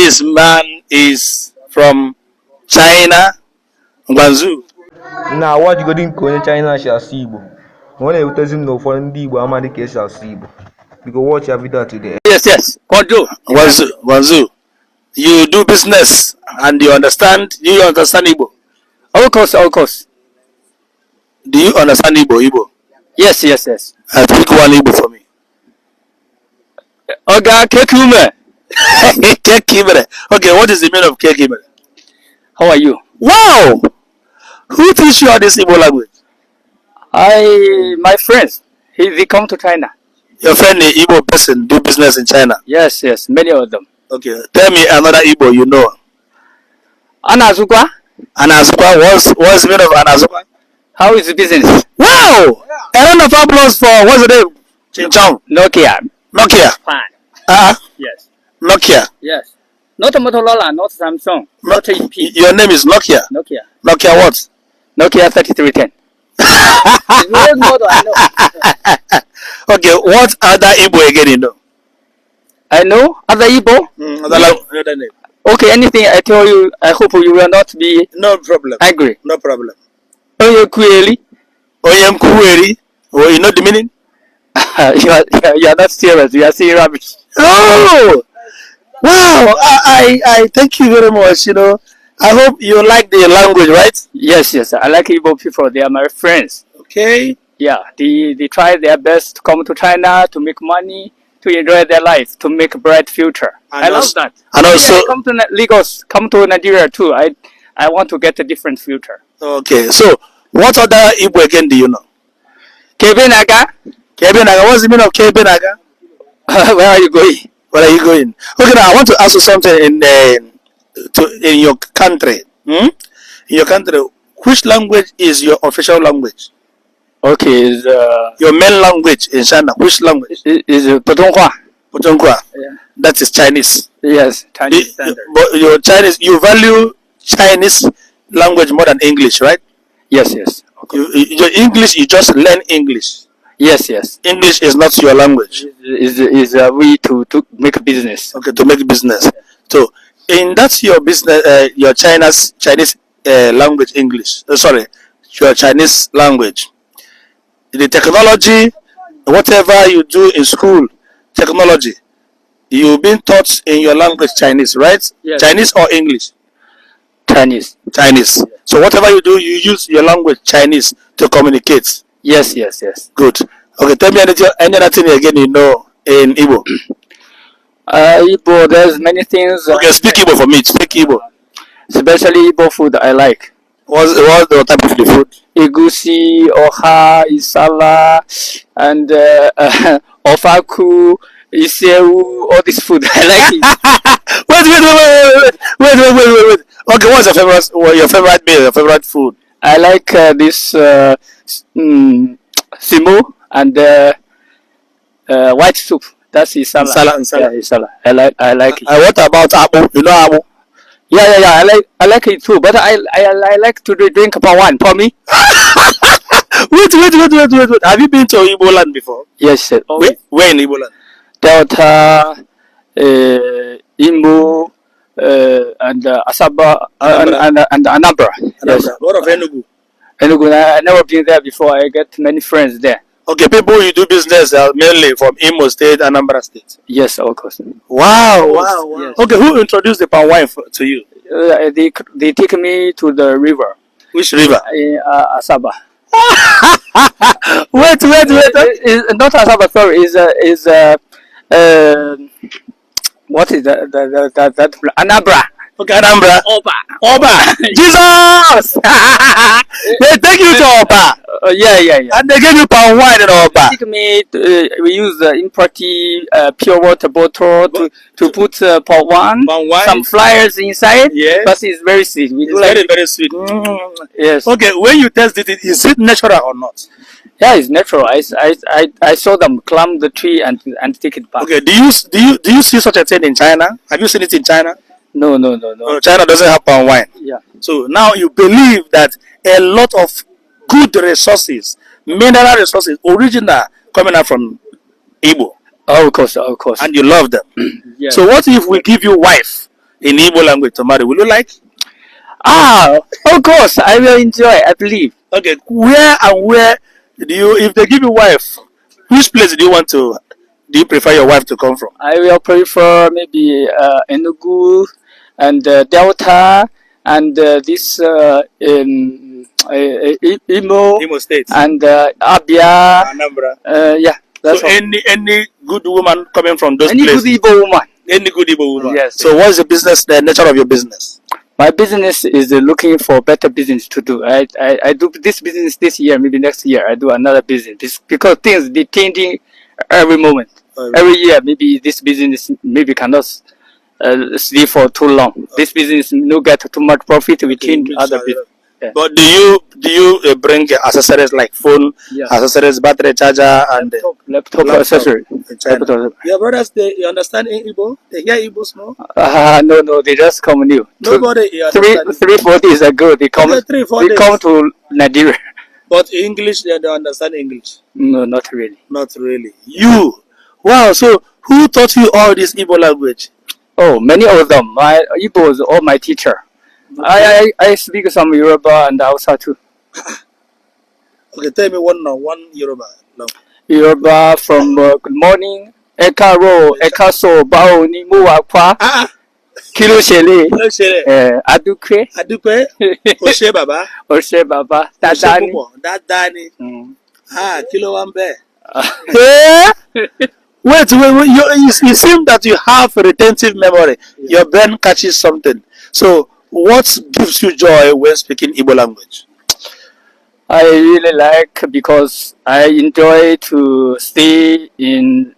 this man is from China, Guangzhou. Now, what you go in China shall see Igbo. When you tell him no for the Igbo, Amadi case shall see Igbo. Because watch every day today. Yes. Guangzhou. You do business and you understand. Do you understand Igbo? Of course. Do you understand Igbo? Yes. I speak one Igbo for me. Oga Kekume. Kekimere. Okay, what is the meaning of Kekimere? How are you? Wow! Who teach you all this Igbo language? My friends. They come to China. Your friend, the Igbo person, do business in China? Yes, many of them. Okay, tell me another Igbo you know. Anazukwa. What's the meaning of Anazukwa? How is the business? Wow! A round of applause for, what's the name? Ching Chong. Nokia. Fine. Yes. Nokia. Yes. Not Motorola, not Samsung, not HP. Your name is Nokia? Nokia what? Nokia 3310. It's the old model, I know. Okay, what other Igbo again you know? I know other Igbo. Other name. Okay, anything I tell you, I hope you will not be angry. No problem. Oyekueli. Oh, you know the meaning? you are not serious. You are saying rubbish. Oh! Wow! I thank you very much. You know, I hope you like the language, right? Yes. I like Igbo people. They are my friends. Okay. Yeah, they try their best to come to China to make money, to enjoy their life, to make a bright future. And I love that. And also, come to Lagos, come to Nigeria too. I want to get a different future. Okay, so what other Igbo again do you know? Kebenaga. What's the meaning of Kebenaga? Where are you going? Okay, now I want to ask you something in your country. In your country, which language is your official language? Okay, your main language in China. Which language? Is Putonghua. Yeah. That is Chinese. Yes, Chinese standard. But your Chinese, you value Chinese language more than English, right? Yes. Okay. Your English, you just learn English. Yes. English is not your language. Is a way to make business. Okay, to make business. So, in that's your business, your Chinese language English. Your Chinese language. The technology, whatever you do in school, technology, you've been taught in your language Chinese, right? Yes. Chinese or English? Chinese. Yes. So whatever you do, you use your language Chinese to communicate. Yes. Good. Okay, tell me any other thing again you know in Igbo. Igbo, there's many things. Okay, speak Igbo for me. Speak Igbo. Especially Igbo food I like. What's the type of the food? Egusi, Oha, Isala, and Ofaku, Iseu, all this food. I like it. Wait. Okay, what's your favorite meal, your favorite food? I like this Simo and white soup. That's Isala. Isala. Yeah, Isala. I like it. What about Abu? You know Abu? Yeah. I like it too, but I like to drink Pawan for me. Wait. Have you been to Igbo land before? Yes, sir. Where in Igbo land? Delta, Imo, and Asaba, and Anambra. Yes. What of Enugu? Enugu, I never been there before. I get many friends there. Okay, people you do business mainly from Imo State and Anambra State. Yes, of course. Wow. Yes. Okay, who introduced the palm wine to you? They take me to the river. Which river? Asaba. Wait. Not Asaba. Sorry. What is that? Anambra. Okay, Anambra. Oba. Jesus! They take you to Oba. Yeah. And they give you palm wine in Oba. They take me. We use imported pure water bottle to put palm wine. Some flyers inside. Yes. But it's very sweet. It's very sweet. Yes. Okay, when you test it, is it natural or not? Yeah, it's natural. I saw them climb the tree and take it back. Okay, do you see such a thing in China? Have you seen it in China? No. China doesn't have palm wine. Yeah. So now you believe that a lot of good resources, mineral resources, original coming out from Igbo. Of course. And you love them. Yes. So what if we give you wife in Igbo language to marry, will you like? Ah, of course, I will enjoy. I believe. Okay, where do you, if they give you wife, which place do you want to, do you prefer your wife to come from? I will prefer maybe Enugu and Delta and this Imo State, and Abia. Anambra. Yeah, that's So all. any good woman coming from those Any places? good Igbo woman. Any good Igbo woman. Yes. So what's the business, the nature of your business? My business is looking for better business to do. I do this business this year, maybe next year I do another business because things they changing every moment. Every year, maybe this business maybe cannot stay for too long. This business no get too much profit. We change other business. Yeah. But do you bring accessories like phone, accessories, battery charger, and Laptop accessory? in China? Your brothers, you understand Igbo? They hear Igbo small? No, they just come new. Nobody Three, 4 days ago, they come. Okay, 3, 4 they days. come to Nigeria. But English, they don't understand English. No, not really. Not really. You, wow. So who taught you all this Igbo language? Oh, many of them. My Igbo is all my teacher. Okay. I speak some Yoruba and Hausa too. Okay, tell me one Yoruba. No. Yoruba from good morning. Eka ro, eka so, bao ni mu wa kwa. Kilo shele. Hello, Shere. Aduke. Adupe. Oshe Baba. Oshe baba. Dadani. Dadani. Kilo Wambe. Wait, you seem that you have a retentive memory. Your brain catches something. So, what gives you joy when speaking Igbo language? I really like because I enjoy to stay in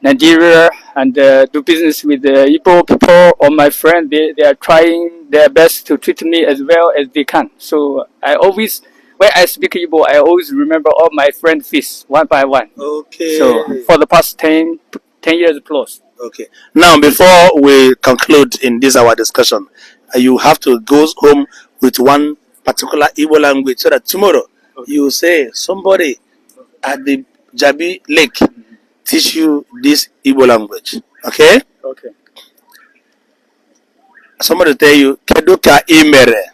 Nigeria and do business with the Igbo people or my friend. They are trying their best to treat me as well as they can. So I always, when I speak Igbo, I always remember all my friends' faces one by one. Okay. So for the past 10 years plus. Okay. Now, before we conclude in this our discussion, you have to go home with one particular Igbo language so that tomorrow you say somebody at the Jabi Lake teach you this Igbo language. Okay? Okay. Somebody tell you, Keduka imere.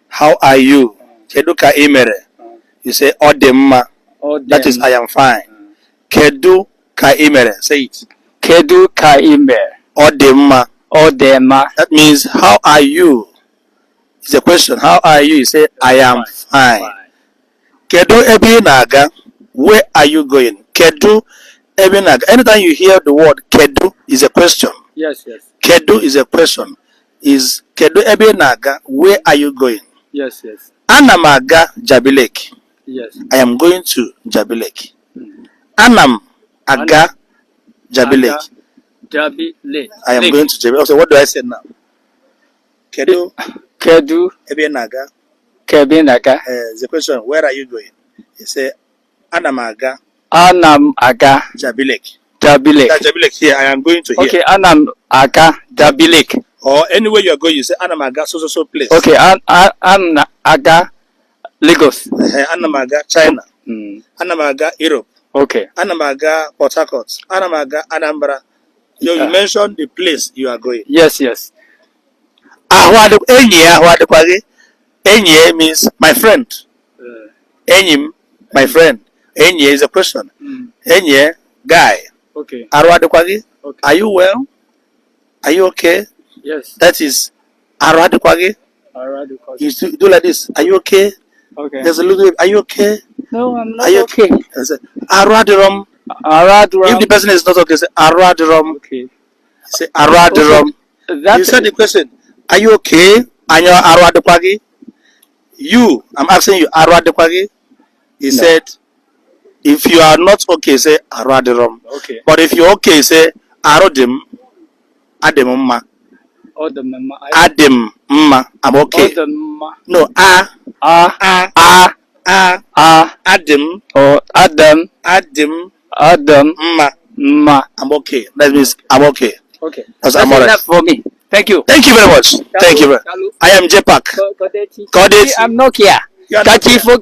How are you? Keduka imere. You say, Odemma. That is, I am fine. Keduka imere. Say it. Kedu ka ime. Odemma. Odema. That means, how are you? It's a question. How are you? You say, I am fine. Kedu ebe naga. Where are you going? Kedu ebe naga. Anytime you hear the word kedu is a question. Yes. Kedu is a question. Is kedu ebe naga. Where are you going? Yes. Anam aga Jabilek. Yes. I am going to Jabilek. Anam aga Jabilek. Jabi Lake. I am going to Jabilek. So what do I say now? Kedu Kedu ebe naga. Kebenaga. The question, where are you going? You say, Anam aga Anam aga Jabilek. Jabilek. That's Jabilek here. I am going to here. Okay, Anam aga Jabilek. Or anywhere you are going, you say, Anam aga so place. Okay, Anam aga Lagos. Anam aga China. Anam aga Europe. Okay. Anam aga Port Harcourt. Anam aga Anambra. You mentioned the place you are going. Yes. Enye means my friend. Enyim, my friend. Enye is a question. Enye, guy. Okay. Okay. Are you well? Are you okay? Yes. That is Arwadekwage. You do like this. Are you okay? Okay. There's a little. Are you okay? No, I'm not Are you okay. Arwadirom. If the person is not okay, say Arwadirom. Okay. Say Arwadirom. You said the question. Are you okay? And you're Arwadekwage. I'm asking you, Arwadekwage. He said, if you are not okay, say Arwadirom. Okay. But if you're okay, say Arodim. Ademumma. Adem mma. I'm okay. No, Adam. Or Adam. Mma. I'm okay. That means I'm okay. Okay. That's enough for me. Thank you. Thank you very much. Thank you. I am Jepak. Kodeti. I'm Nokia. Gachifo.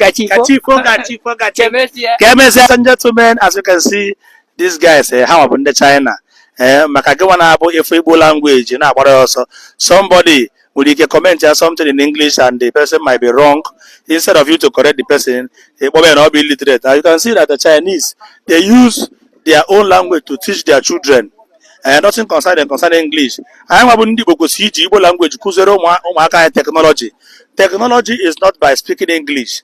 Ladies and gentlemen, as you can see, this guy say, how about the China? maka gị nwa na-abụ ifu Igbo language na-agbara ya ọsọ. Somebody will you comment something in English and the person might be wrong. Instead of you to correct the person, they may not be illiterate. Now you can see that the Chinese, they use their own language to teach their children. Nothing concerning English. I am about Igbo language. Technology. Technology is not by speaking English.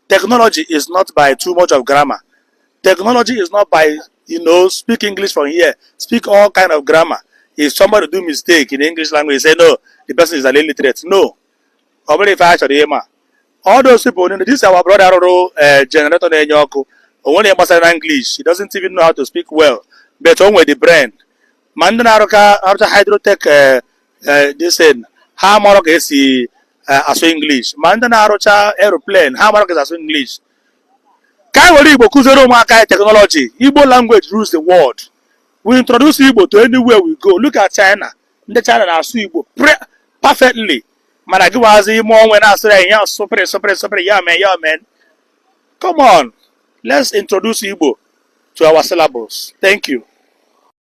Technology is not by too much of grammar. Technology is not by, speak English from here, speak all kind of grammar. If somebody do mistake in English language, say no, the person is an illiterate. No. All those people, this is our brother generator only English. He doesn't even know how to speak well. But on with the brand. Mandana after hydrotech this how Morocco is as English. Mandana Rocha aeroplane, how Morocco is as English. Technology. Igbo language rules the world. We introduce Igbo to anywhere we go. Look at China. The China now Igbo perfectly. Managiwazi more when I say yeah, super, yeah man. Come on. Let's introduce Igbo to our syllables. Thank you.